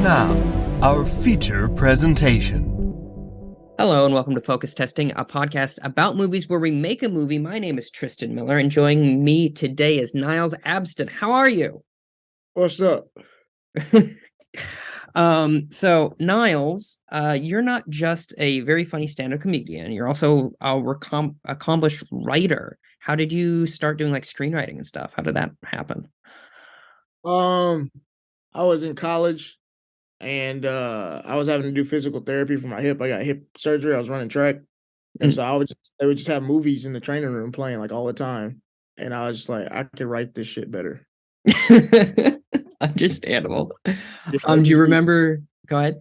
now, our feature presentation. Hello and welcome to Focus Testing, a podcast about movies where we make a movie. My name is Tristan Miller, and joining me today is Niles Abston. How are you? What's up? So Niles, you're not just a very funny stand-up comedian, you're also a accomplished writer. How did you start doing like screenwriting and stuff? How did that happen? I was in college and I was having to do physical therapy for my hip. I got hip surgery. I was running track. And so they would just have movies in the training room playing like all the time. And I was just like, I could write this shit better. Understandable. Do you remember? Go ahead.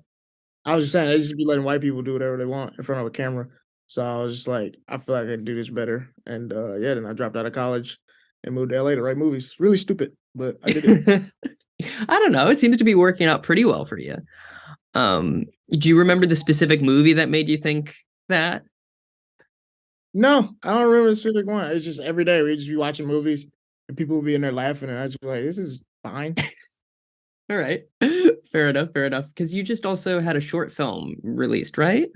I was just saying, they just be letting white people do whatever they want in front of a camera. So I was just like, I feel like I can do this better. And then I dropped out of college and moved to LA to write movies. It's really stupid, but I did it. I don't know. It seems to be working out pretty well for you. Do you remember the specific movie that made you think that? No, I don't remember the specific one. It's just every day we'd just be watching movies and people would be in there laughing and I was like, this is fine. All right. Fair enough. Because you just also had a short film released, right?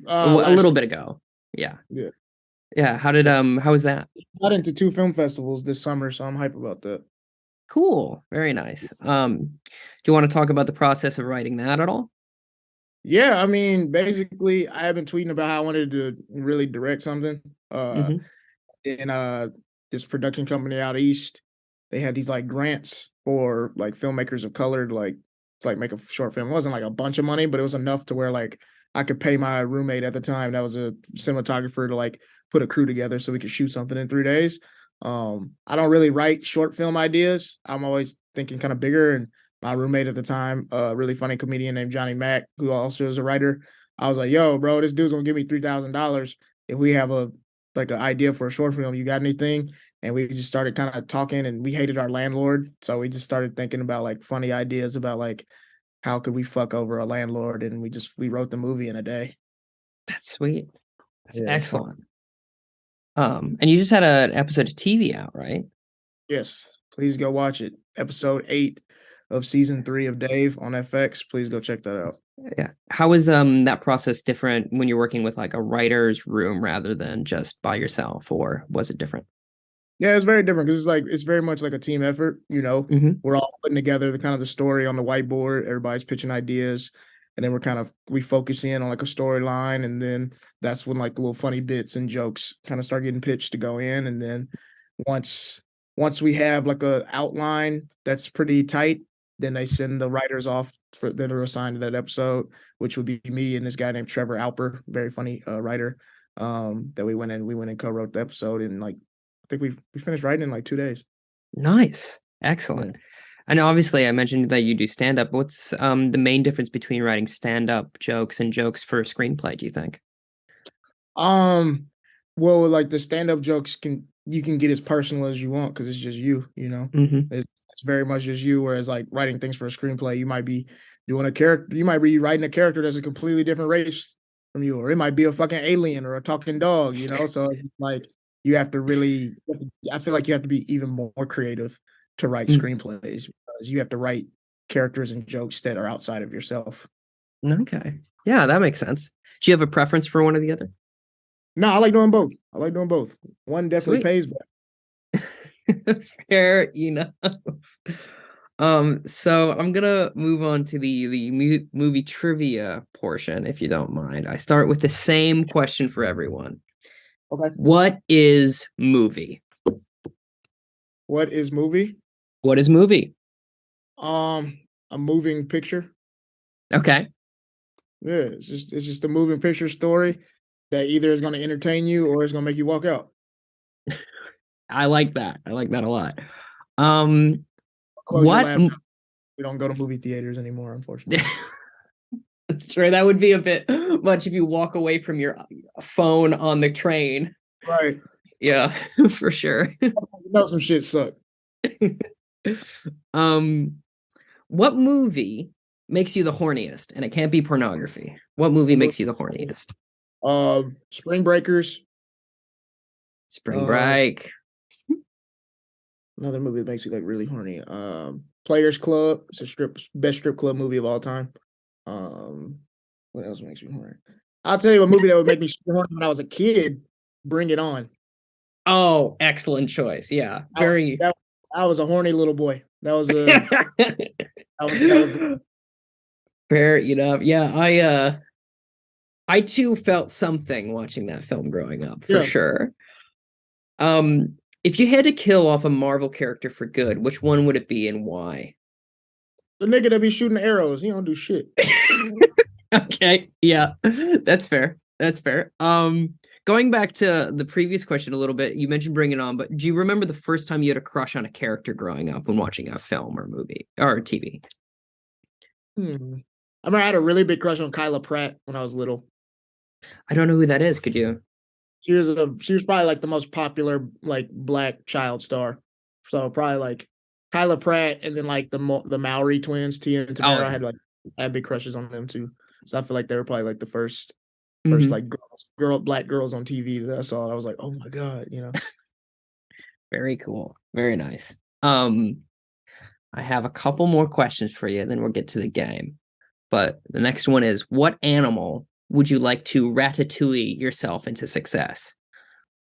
A little bit ago. Yeah. Yeah. How was that? Got into 2 film festivals this summer, so I'm hype about that. Cool. Very nice. Do you want to talk about the process of writing that at all? Yeah, I mean, basically, I have been tweeting about how I wanted to really direct something. In this production company out east, they had these like grants for like filmmakers of color to make a short film. It wasn't like a bunch of money, but it was enough to where like I could pay my roommate at the time that was a cinematographer to like put a crew together so we could shoot something in 3 days. I don't really write short film ideas. I'm always thinking kind of bigger. And my roommate at the time, a really funny comedian named Johnny Mack, who also is a writer, I was like, yo, bro, this dude's gonna give me $3,000 if we have an idea for a short film. You got anything? And we just started kind of talking, and we hated our landlord. So we just started thinking about like funny ideas about like how could we fuck over a landlord, and we wrote the movie in a day. That's sweet. That's excellent. And you just had an episode of TV out, right? Yes, please go watch it. Episode 8 of season 3 of Dave on FX. Please go check that out. Yeah. How is that process different when you're working with like a writer's room rather than just by yourself, or was it different? Yeah, it's very different because it's very much like a team effort. You know, We're all putting together the story on the whiteboard. Everybody's pitching ideas, and then we focus in on like a storyline, and then that's when like the little funny bits and jokes kind of start getting pitched to go in. And then once we have like a outline that's pretty tight, then they send the writers off that are assigned to that episode, which would be me and this guy named Trevor Alper, very funny writer. That we went and co-wrote the episode, and like I think we finished writing in like 2 days. Nice. Excellent. And obviously I mentioned that you do stand-up. What's the main difference between writing stand-up jokes and jokes for a screenplay, do you think? Well, like the stand-up jokes you can get as personal as you want because it's just you know. It's very much just you, whereas like writing things for a screenplay, you might be doing a character, you might be writing a character that's a completely different race from you, or it might be a fucking alien or a talking dog, you know. So it's like you have to really, I feel like you have to be even more creative to write screenplays because you have to write characters and jokes that are outside of yourself. Okay. Yeah, that makes sense. Do you have a preference for one or the other? No, I like doing both. One definitely pays better. Fair enough. So I'm gonna move on to the movie trivia portion, if you don't mind. I start with the same question for everyone. Okay. What is movie? What is movie? What is movie? A moving picture. Okay. Yeah, it's just a moving picture story that either is going to entertain you or is going to make you walk out. I like that. I like that a lot. What? We don't go to movie theaters anymore, unfortunately. That's true. That would be a bit much if you walk away from your phone on the train. Right. Yeah, for sure. You know some shit suck. What movie makes you the horniest? And it can't be pornography. What movie makes you the horniest? Spring Breakers. Spring Break. Another movie that makes me like really horny. Players Club. It's a best strip club movie of all time. What else makes me horny? I'll tell you a movie that would make me super horny when I was a kid. Bring It On. Oh, excellent choice. Yeah, very. I was a horny little boy. That was that was Fair enough. Yeah, I too felt something watching that film growing up, for yeah. sure. If you had to kill off a Marvel character for good, which one would it be and why? The nigga that be shooting arrows, he don't do shit. Okay, yeah, that's fair. That's fair. Going back to the previous question a little bit, you mentioned Bring It On, but do you remember the first time you had a crush on a character growing up when watching a film or movie or TV? I remember I had a really big crush on Kyla Pratt when I was little. I don't know who that is. Could you? She was probably like the most popular like black child star. So probably like Kyla Pratt, and then like the Maori twins, Tia and Tamara. Oh, I had big crushes on them too. So I feel like they were probably like the first mhm. like black girls on TV that I saw. I was like, oh my god, you know. Very cool. Very nice. I have a couple more questions for you, then we'll get to the game. But the next one is, what animal would you like to ratatouille yourself into success?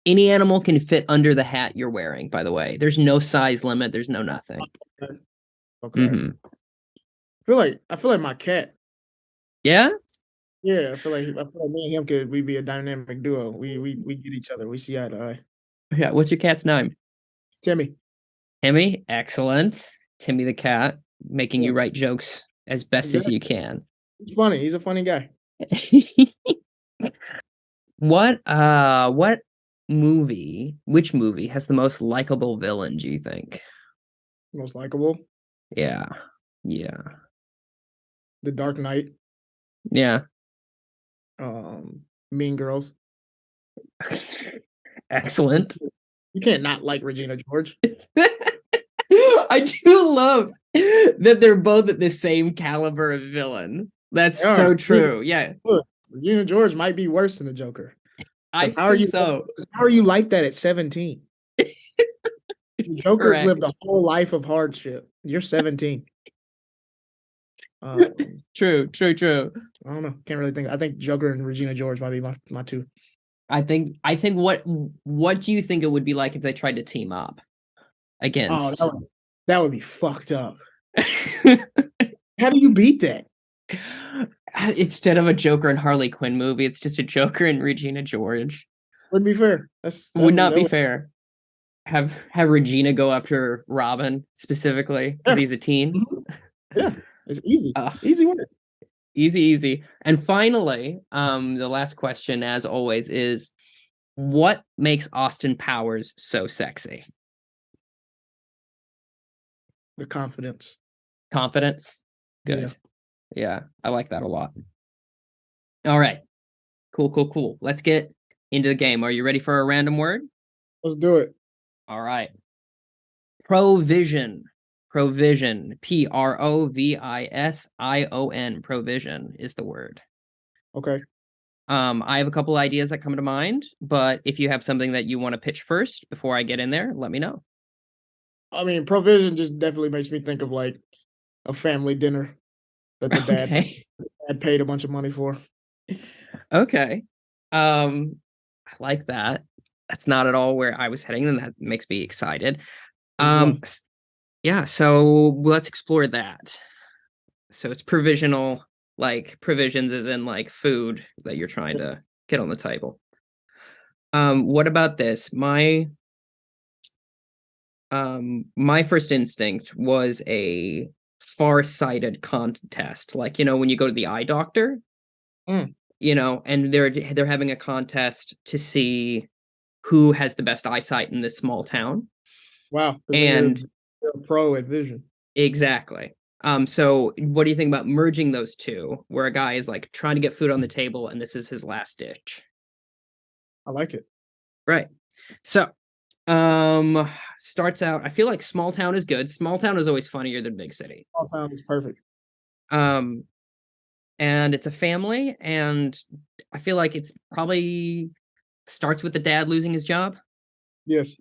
Any animal can fit under the hat you're wearing, by the way. There's no size limit. There's no nothing. Okay. Mhm. I feel like my cat. Yeah? Yeah, I feel like me and him we be a dynamic duo. We get each other. We see eye to eye. Yeah. What's your cat's name? Timmy. Timmy. Excellent. Timmy the cat, making you Yeah. write jokes as best as you can. He's funny. He's a funny guy. What which movie has the most likable villain, do you think? Most likable. Yeah. Yeah. The Dark Knight. Yeah. Mean Girls. Excellent. You can't not like Regina George. I do love that they're both at the same caliber of villain. That's so true. Yeah. Look, Regina George might be worse than the Joker. I think so. How are you like that at 17? Joker's Correct. lived a whole life of hardship. You're 17. True. I don't know. Can't really think. I think Joker and Regina George might be my two. I think what do you think it would be like if they tried to team up against? Oh, that would be fucked up. How do you beat that? Instead of a Joker and Harley Quinn movie, it's just a Joker and Regina George. Wouldn't be fair. Would not be fair. Have Regina go after Robin specifically because he's a teen. Yeah, it's easy. Easy win. Easy. And finally, the last question, as always, is what makes Austin Powers so sexy? The confidence. Confidence? Good. Yeah, I like that a lot. All right. Cool. Let's get into the game. Are you ready for a random word? Let's do it. All right. Provision. Provision. Provision. Provision is the word. Okay. I have a couple ideas that come to mind, but if you have something that you want to pitch first before I get in there, let me know. I mean, provision just definitely makes me think of like a family dinner that the dad paid a bunch of money for. Okay. I like that. That's not at all where I was heading, and that makes me excited. Yeah, so let's explore that. So it's provisional, like provisions as in like food that you're trying to get on the table. What about this? My first instinct was a far-sighted contest. Like, when you go to the eye doctor, and they're having a contest to see who has the best eyesight in this small town. Wow. And you're a pro at vision. Exactly. So what do you think about merging those two, where a guy is like trying to get food on the table and this is his last ditch? I like it. Right. So, starts out, I feel like small town is good. Small town is always funnier than big city. Small town is perfect. And it's a family, and I feel like it's probably starts with the dad losing his job. Yes.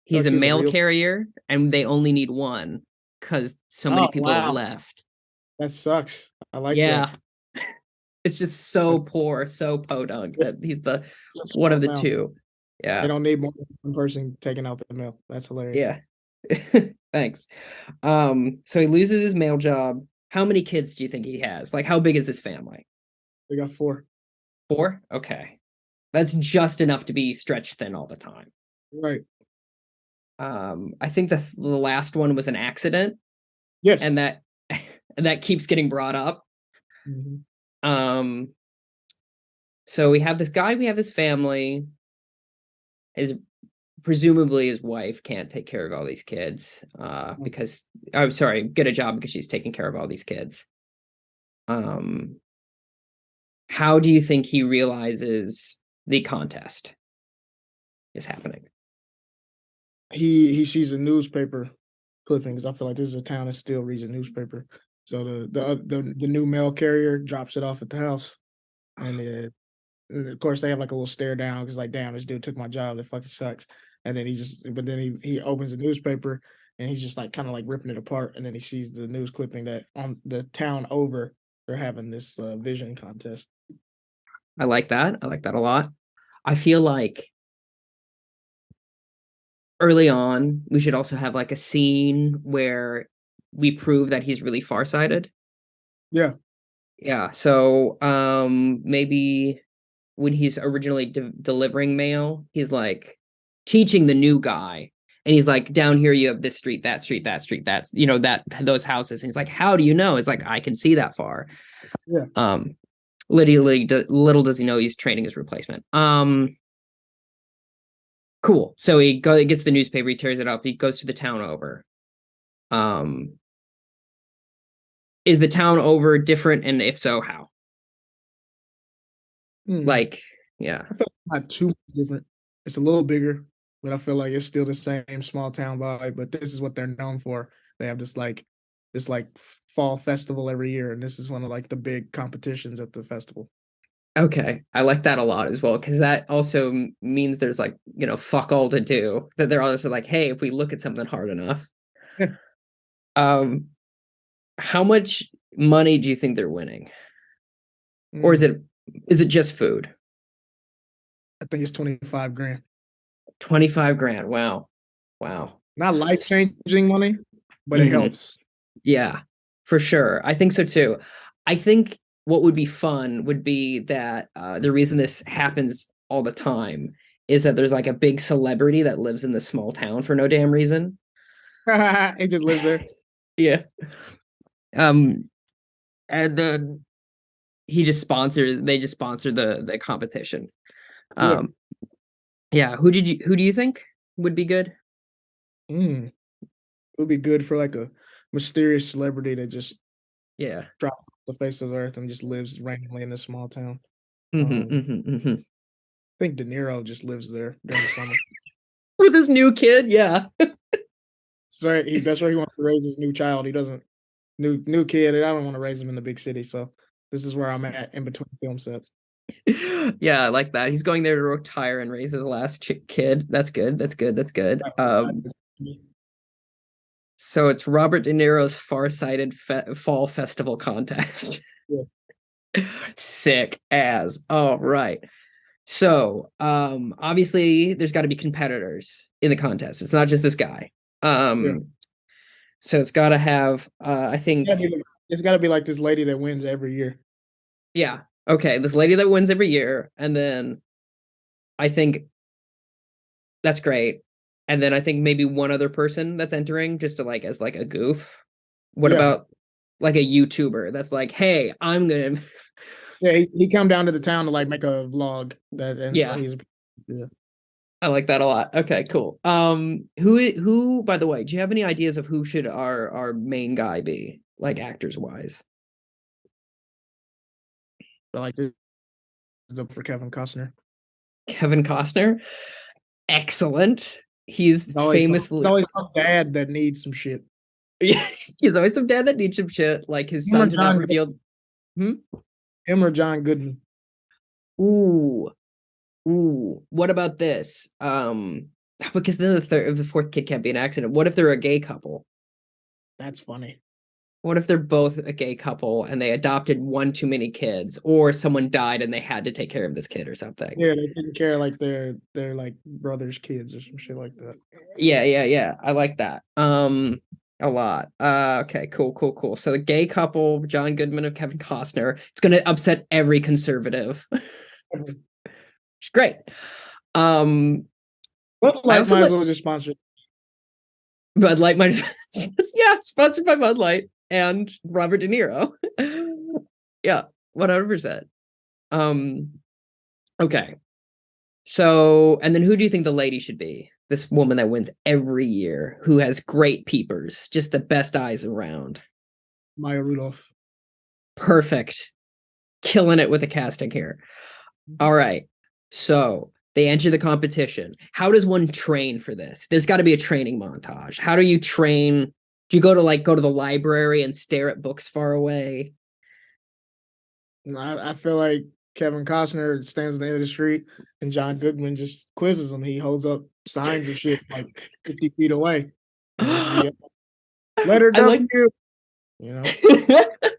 He's a he was a mail real. carrier, and they only need one because so many Oh people have wow, left. that sucks. I like Yeah, that. it's just so poor, so podunk that he's the It's a one of small the town. two. They Yeah, don't need more than one person taking out the mail. That's hilarious. yeah. Thanks. So he loses his mail job. How many kids do you think he has? Like, how big is his family? They got 4. Four? Okay. That's just enough to be stretched thin all the time. Right. I think the last one was an accident, Yes. and that and that keeps getting brought up. Mhm. Um, so we have this guy, we have his family. His presumably his wife can't take care of all these kids, because I'm sorry, get a job because she's taking care of all these kids. How do you think he realizes the contest is happening? He sees a newspaper clipping because I feel like this is a town that still reads a newspaper. So the new mail carrier drops it off at the house, and of course they have like a little stare down because like damn, this dude took my job. That fucking sucks. And then he opens a newspaper and he's just like kind of like ripping it apart, and then he sees the news clipping that on the town over they're having this vision contest. I like that. I like that a lot. I feel like early on, we should also have like a scene where we prove that he's really farsighted. Yeah. Yeah. So maybe when he's originally delivering mail, he's like teaching the new guy. And he's like, down here you have this street, that street, that street, that's that those houses. And he's like, how do you know? It's like, I can see that far. Yeah. Literally, little does he know he's training his replacement. Cool. So he gets the newspaper, he tears it up, he goes to the town over. Is the town over different, and if so, how? Like, yeah. I feel like not too much different. It's a little bigger, but I feel like it's still the same small town vibe. But this is what they're known for. They have this like fall festival every year, and this is one of like the big competitions at the festival. Okay, I like that a lot as well, because that also means there's like fuck all to do. That they're also like, hey, if we look at something hard enough. Yeah. How much money do you think they're winning, or is it just food? I think it's 25 grand. 25 grand. Wow. Not life changing money, but it helps. Yeah, for sure. I think so too. I think what would be fun would be that the reason this happens all the time is that there's like a big celebrity that lives in this small town for no damn reason. He just lives there. Yeah. And then they just sponsor the competition. Yeah. Who do you think would be good? It would be good for like a mysterious celebrity that just drops off the face of the earth and just lives randomly in this small town. I think De Niro just lives there during the summer with his new kid. Yeah. That's right. That's where he wants to raise his new child. He doesn't new kid. I don't want to raise him in the big city. So this is where I'm at in between film sets. Yeah, I like that. He's going there to retire and raise his last kid. That's good. So it's Robert De Niro's Farsighted Fall Festival contest. Yeah. Sick as. All right. So obviously there's got to be competitors in the contest. It's not just this guy. So it's got to have I think it's got to be like this lady that wins every year. Yeah. Okay, this lady that wins every year, and then I think that's great. And then I think maybe one other person that's entering just to like as like a goof. What about like a YouTuber that's like, hey, I'm gonna Yeah, he come down to the town to like make a vlog so I like that a lot. Okay, cool. Who by the way, do you have any ideas of who should our main guy be, like actors wise? I like this for Kevin Costner. Kevin Costner? Excellent. He's famously always some dad that needs some shit. Yeah, he's always some dad that needs some shit. Like his son did not reveal. Him or John Goodman. Ooh. What about this? Because then the fourth kid can't be an accident. What if they're a gay couple? That's funny. What if they're both a gay couple and they adopted one too many kids, or someone died and they had to take care of this kid or something? Yeah, they didn't care like they're like brothers' kids or some shit like that. Yeah. I like that. A lot. Okay, cool. So the gay couple, John Goodman and Kevin Costner, it's gonna upset every conservative. It's great. But I like, also might as like well just sponsor. Bud Light might yeah, sponsored by Bud Light and Robert De Niro. Yeah, 100%. Okay. So, and then who do you think the lady should be? This woman that wins every year, who has great peepers, just the best eyes around. Maya Rudolph. Perfect. Killing it with the casting here. All right. So they enter the competition. How does one train for this? There's got to be a training montage. How do you train? Do you go to the library and stare at books far away? I feel like Kevin Costner stands at the end of the street and John Goodman just quizzes him. He holds up signs and shit like 50 feet away. Letter I like W. You know?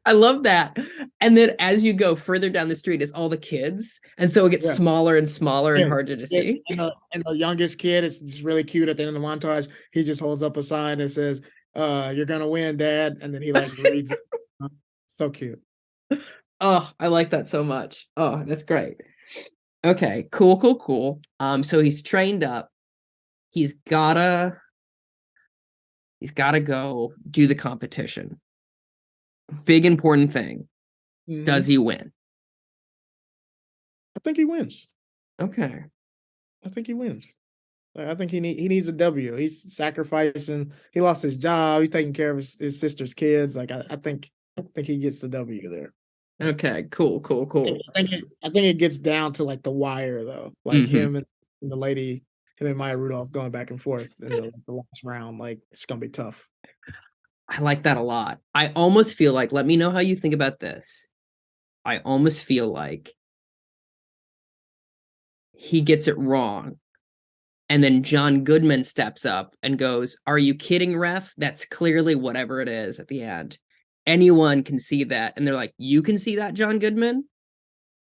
I love that. And then as you go further down the street is all the kids. And so it gets smaller and smaller and harder to see. And the youngest kid is just really cute at the end of the montage. He just holds up a sign that says, you're gonna win, Dad. And then he like reads it. So cute. Oh, I like that so much. Oh, that's great. Okay, cool. So he's trained up. He's gotta go do the competition. Big important thing. Mhm. Does he win? I think he wins. Okay. I think he wins. I think he needs a W. He's sacrificing. He lost his job. He's taking care of his sister's kids. Like I think he gets the W there. Okay, cool. I think it gets down to like the wire though. Like him and the lady, him and Maya Rudolph going back and forth in the last round. Like it's gonna be tough. I like that a lot. I almost feel like, let me know how you think about this. I almost feel like he gets it wrong. And then John Goodman steps up and goes, "Are you kidding, ref? That's clearly whatever it is at the end. Anyone can see that." And they're like, "You can see that, John Goodman?"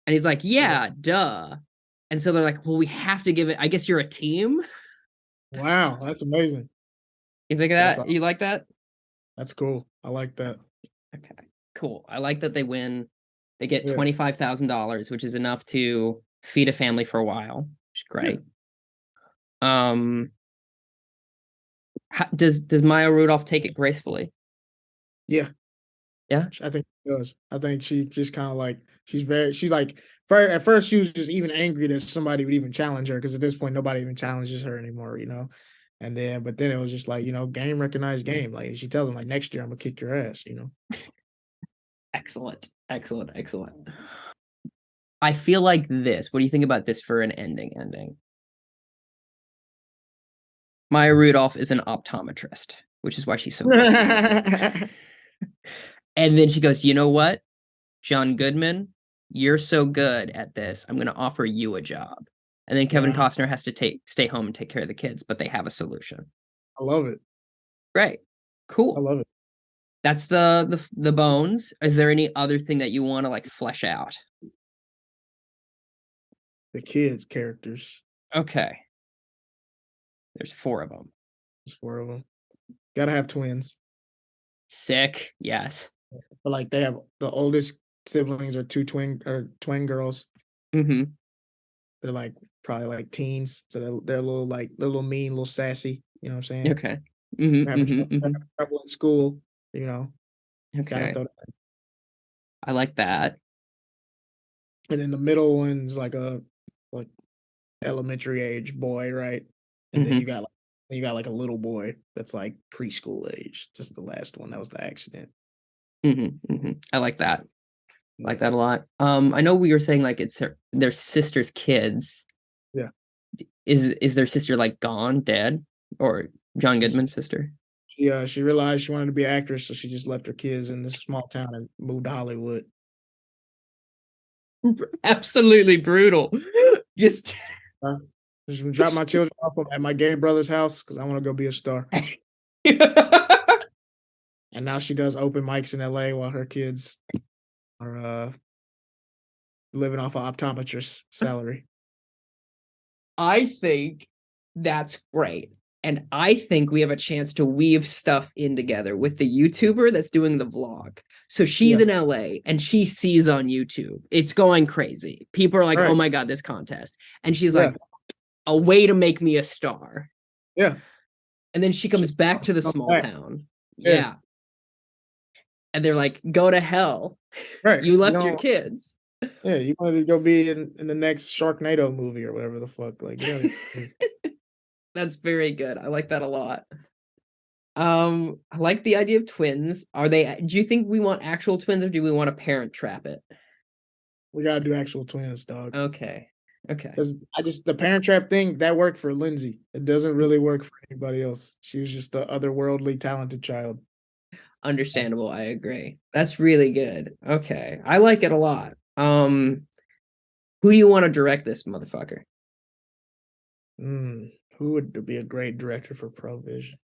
And he's like, "Yeah, duh." And so they're like, "Well, we have to give it. I guess you're a team." Wow, that's amazing. You think of that? You like that? That's cool. I like that. Okay, cool. I like that they win. They get $25,000, which is enough to feed a family for a while, which is great. Does Maya Rudolph take it gracefully? Yeah. Yeah. I think she does. I think she just kind of like she's like at first she was just even angry that somebody would even challenge her because at this point nobody even challenges her anymore, you know. And then but then it was just like, you know, game recognized game. Like she tells him like next year I'm gonna kick your ass, you know. Excellent. I feel like this. What do you think about this for an ending? Maya Rudolph is an optometrist, which is why she's so good. And then she goes, "You know what, John Goodman, you're so good at this. I'm going to offer you a job." And then Kevin Costner has to stay home and take care of the kids, but they have a solution. I love it. Great. Cool. I love it. That's the bones. Is there any other thing that you want to like flesh out? The kids' characters. Okay. There's 4 of them. There's 4 of them. Gotta have twins. Sick. Yes. But like they have the oldest siblings are 2 twin girls. Mm-hmm. They're like probably like teens, so they're a little mean, a little sassy. You know what I'm saying? Okay. Mm-hmm. Trouble in school. You know. Okay. I like that. And then the middle one's like a elementary age boy, right? And then you got like a little boy that's like preschool age. Just the last one that was the accident. I like that. I like that a lot. I know we were saying like it's their sister's kids. Yeah. Is their sister like gone, dead, or John Goodman's sister? She realized she wanted to be an actress, so she just left her kids in this small town and moved to Hollywood. Absolutely brutal. Just Just drop my children off at my gay brother's house because I want to go be a star. And now she does open mics in LA while her kids are living off an optometrist salary. I think that's great. And I think we have a chance to weave stuff in together with the YouTuber that's doing the vlog. So she's in LA and she sees on YouTube. It's going crazy. People are like, oh my God, this contest. And she's like, a way to make me a star. Yeah. And then she comes back to the small town. Yeah. And they're like, go to hell. Right. You left your kids. Yeah, you wanted to go be in the next Sharknado movie or whatever the fuck. Like, That's very good. I like that a lot. I like the idea of twins. Do you think we want actual twins or do we want to parent trap it? We gotta do actual twins, dog. Okay. Because the parent trap thing, that worked for Lindsay. It doesn't really work for anybody else. She was just the otherworldly talented child. Understandable. I agree. That's really good. Okay. I like it a lot. Who do you want to direct this motherfucker? Who would be a great director for Provision?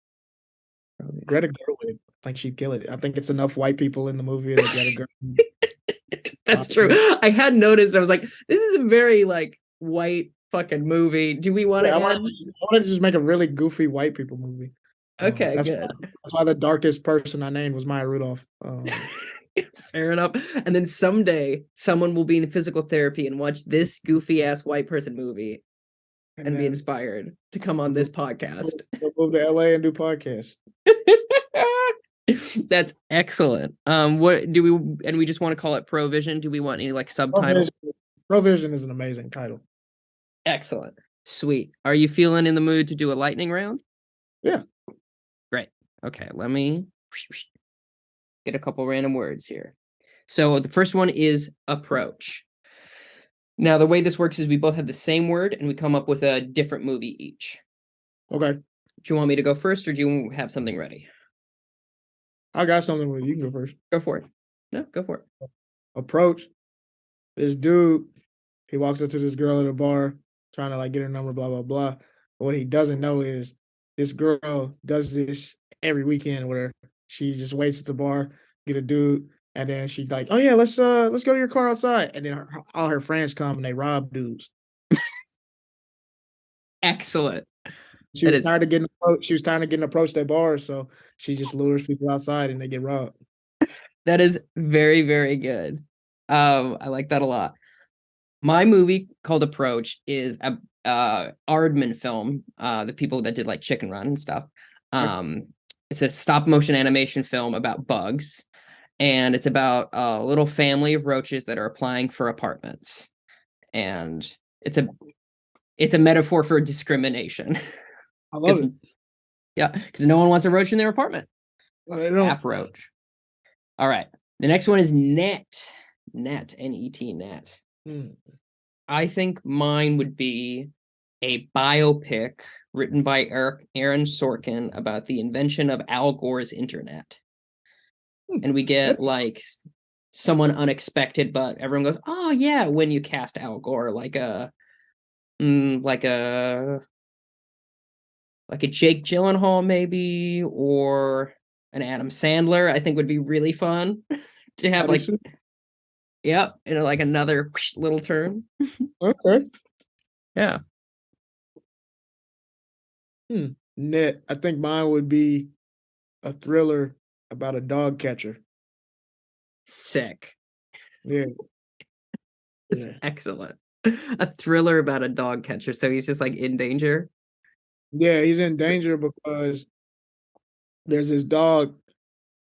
Greta Gerwig. I think she'd kill it. I think it's enough white people in the movie that Greta Gerwig. That's true. I had noticed. I was like, this is a very like white fucking movie. Do we want to? I want to just make a really goofy white people movie. Okay, good. That's why the darkest person I named was Maya Rudolph. Fair enough. And then someday someone will be in physical therapy and watch this goofy ass white person movie and be inspired to come on this podcast. They'll move to LA and do podcasts. That's excellent. What do we? And we just want to call it Provision. Do we want any like subtitle? Provision is an amazing title. Excellent. Sweet. Are you feeling in the mood to do a lightning round? Yeah. Great. Okay. Let me get a couple random words here. So the first one is approach. Now, the way this works is we both have the same word and we come up with a different movie each. Okay. Do you want me to go first or do you have something ready? I got something ready. You can go first. Go for it. No, go for it. Approach. This dude, he walks up to this girl at a bar trying to like get her number, blah, blah, blah. But what he doesn't know is this girl does this every weekend where she just waits at the bar, get a dude, and then she's like, oh yeah, let's go to your car outside. And then all her friends come and they rob dudes. Excellent. She was tired of getting approached at bars, so she just lures people outside and they get robbed. That is very, very good. I like that a lot. My movie called Approach is a Aardman film. The people that did like Chicken Run and stuff. It's a stop motion animation film about bugs, and it's about a little family of roaches that are applying for apartments, and it's a metaphor for discrimination. I love it. Yeah, because no one wants a roach in their apartment. App roach. All right. The next one is Net. Net. N-E-T, Net. I think mine would be a biopic written by Aaron Sorkin about the invention of Al Gore's internet. And we get like someone unexpected, but everyone goes, oh yeah, when you cast Al Gore, like a Jake Gyllenhaal maybe, or an Adam Sandler, I think would be really fun to have like, yep, and like another little turn. Okay. Yeah. Net. I think mine would be a thriller about a dog catcher. Sick. Yeah. It's excellent. A thriller about a dog catcher. So he's just like in danger. Yeah, he's in danger because there's this dog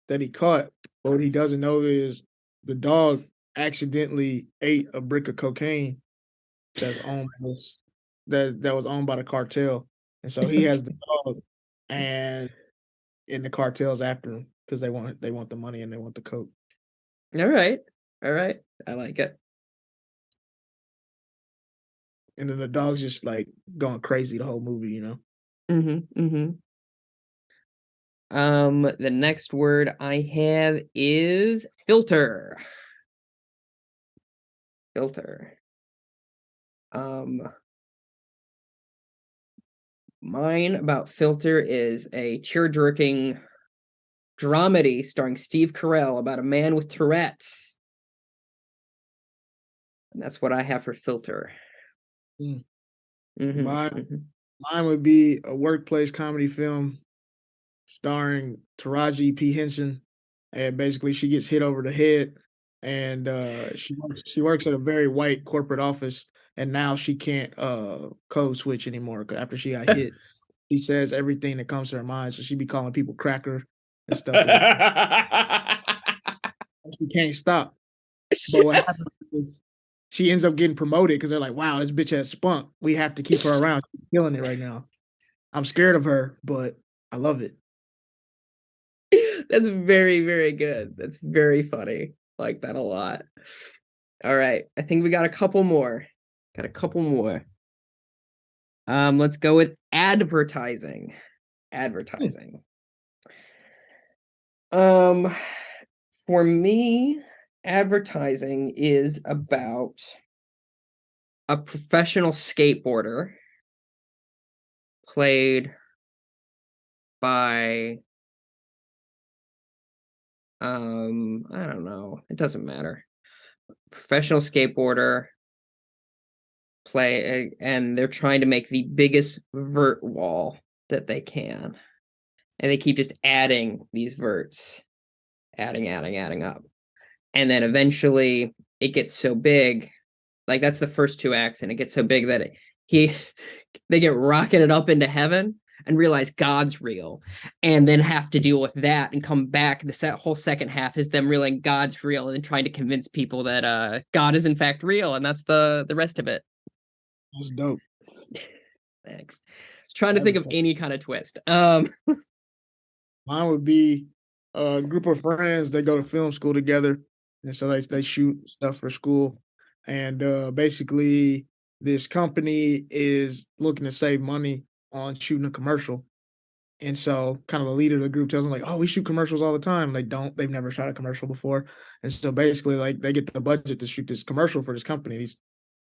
that he caught. But what he doesn't know is the dog accidentally ate a brick of cocaine that's owned that was owned by the cartel. And so he has the dog and the cartel's after him because they want the money and they want the coke. All right. I like it. And then the dog's just like going crazy the whole movie, you know? The next word I have is filter. Filter. Mine about Filter is a tear-jerking dramedy starring Steve Carell about a man with Tourette's. And that's what I have for Filter. Mm. Mhm, Mine, mhm. mine would be a workplace comedy film starring Taraji P. Henson, and basically she gets hit over the head, and she works at a very white corporate office, and now she can't code switch anymore after she got hit. She says everything that comes to her mind, so she be calling people cracker and stuff like that. She can't stop. But what happens is she ends up getting promoted because they're like, "Wow, this bitch has spunk. We have to keep her around. She's killing it right now." I'm scared of her, but I love it. That's very, very good. That's very funny. Like that a lot. All right. I think we got a couple more. Got a couple more. Let's go with advertising. Advertising. For me, advertising is about a professional skateboarder played by I don't know. It doesn't matter. Professional skateboarder and they're trying to make the biggest vert wall that they can. And they keep just adding these verts, adding up. And then eventually it gets so big, like that's the first two acts, and it gets so big that they get rocketed up into heaven and realize God's real, and then have to deal with that and come back. The whole second half is them realizing God's real and trying to convince people that God is in fact real, and that's the rest of it. That's dope. Thanks. I was trying to think of any kind of twist. Mine would be a group of friends that go to film school together, and so they shoot stuff for school, and basically this company is looking to save money on shooting a commercial, and so kind of the leader of the group tells them like, "Oh, we shoot commercials all the time." They don't. They've never shot a commercial before, and so basically like they get the budget to shoot this commercial for this company. These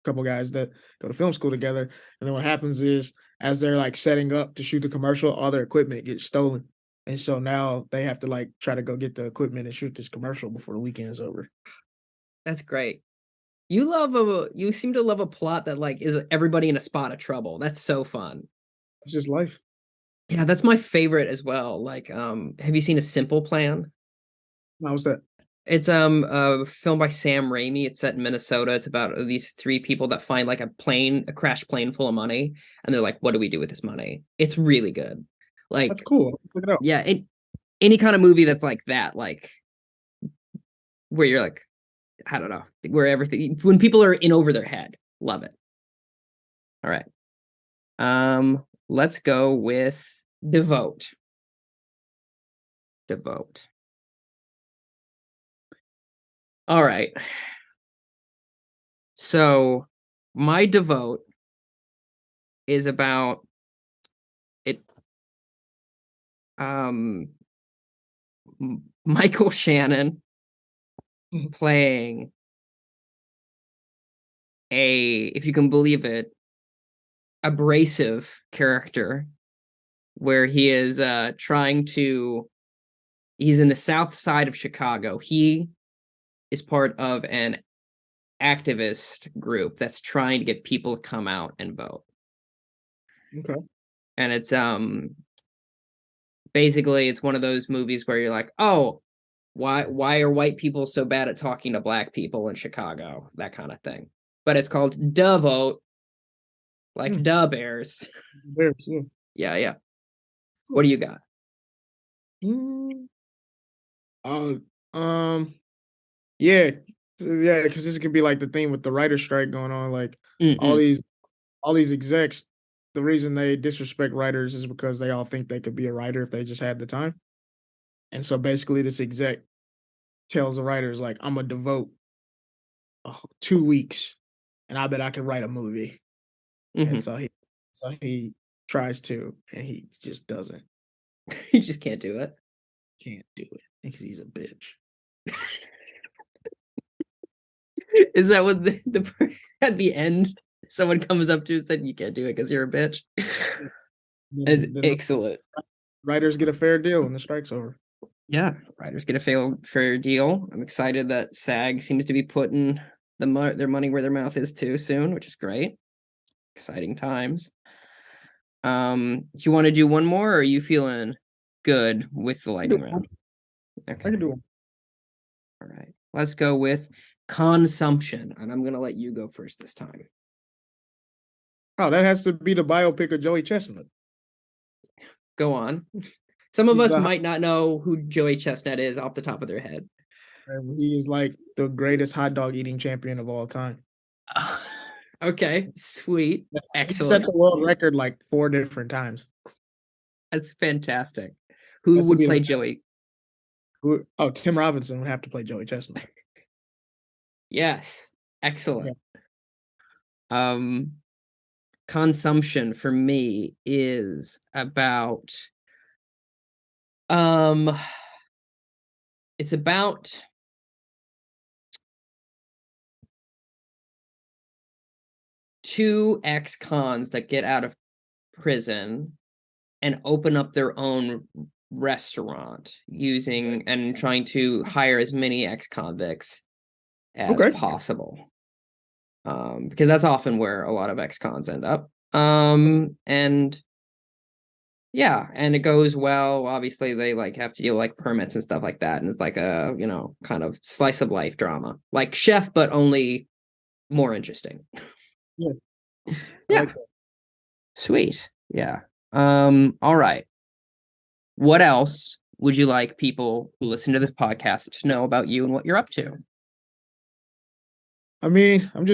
couple guys that go to film school together, and then what happens is as they're like setting up to shoot the commercial, all their equipment gets stolen. And so now they have to like try to go get the equipment and shoot this commercial before the weekend's over. That's great. You seem to love a plot that like is everybody in a spot of trouble. That's so fun. It's just life. Yeah, that's my favorite as well. Like, have you seen A Simple Plan? How's that? It's a film by Sam Raimi. It's set in Minnesota. It's about these three people that find like a crashed plane full of money, and they're like, "What do we do with this money?" It's really good. Like, That's cool. Let's look it up. yeah, any kind of movie that's like that, like where you're like, I don't know, where everything when people are in over their head, love it. All right, let's go with Devote. Devote. All right. So my Devote is about it. Michael Shannon playing if you can believe it, abrasive character where he is he's in the south side of Chicago. He is part of an activist group that's trying to get people to come out and vote. Okay. And it's basically it's one of those movies where you're like, oh, why are white people so bad at talking to black people in Chicago? That kind of thing. But it's called Duh Vote, like Duh Bears. Bears, yeah. Yeah. What do you got? Yeah, yeah, because this could be like the thing with the writer strike going on. Like all Mm-mm. these execs, the reason they disrespect writers is because they all think they could be a writer if they just had the time. And so basically, this exec tells the writers like, "I'm gonna devote 2 weeks, and I bet I can write a movie." And Mm-hmm. so he tries to, and he just doesn't. You just can't do it. Can't do it because he's a bitch. Is that what at the end someone comes up to and said you can't do it because you're a bitch? It's Then the excellent. writers get a fair deal when the strike's over. Yeah, writers get a fair deal. I'm excited that SAG seems to be putting their money where their mouth is too soon, which is great. Exciting times. Do you want to do one more, or are you feeling good with the lightning round? I Okay. can do one. All right. Let's go with consumption, and I'm gonna let you go first this time. Oh, that has to be the biopic of Joey Chestnut. Go on. Some of He's us the- might not know who Joey Chestnut is off the top of their head. He is like the greatest hot dog eating champion of all time. Okay, sweet. He set Excellent. the world record like 4 different times. That's fantastic. Who That's would be play the- Joey? Oh, Tim Robinson would have to play Joey Chestnut. Yes. Excellent. Consumption for me is about it's about two ex-cons that get out of prison and open up their own restaurant using and trying to hire as many ex-convicts as Okay. possible. Because that's often where a lot of ex-cons end up. And yeah, and it goes well. Obviously, they like have to deal like permits and stuff like that. And it's like a, kind of slice of life drama. Like Chef, but only more interesting. Yeah. Yeah. Like Sweet. Yeah. All right. What else would you like people who listen to this podcast to know about you and what you're up to? I mean, I'm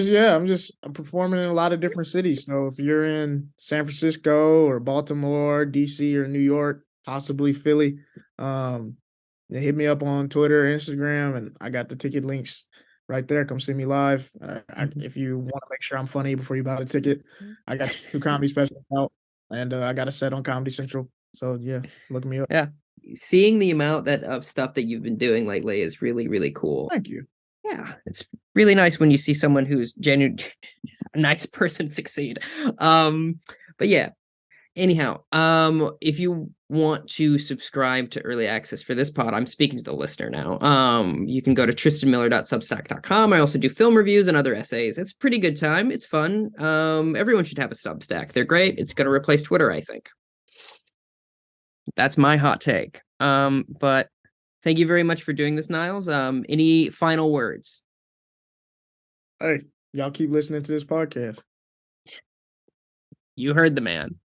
performing in a lot of different cities. So if you're in San Francisco or Baltimore, DC or New York, possibly Philly, hit me up on Twitter, Instagram, and I got the ticket links right there. Come see me live. If you want to make sure I'm funny before you buy a ticket, I got 2 comedy specials out, and I got a set on Comedy Central. So yeah, look me up. Yeah. Seeing the amount of stuff that you've been doing lately is really, really cool. Thank you. Yeah, it's really nice when you see someone who's genuine, a nice person succeed. But yeah, anyhow, if you want to subscribe to early access for this pod, I'm speaking to the listener now. You can go to tristanmiller.substack.com. I also do film reviews and other essays. It's a pretty good time. It's fun. Everyone should have a Substack. They're great. It's going to replace Twitter, I think. That's my hot take. But thank you very much for doing this, Niles. Any final words? Hey, y'all keep listening to this podcast. You heard the man.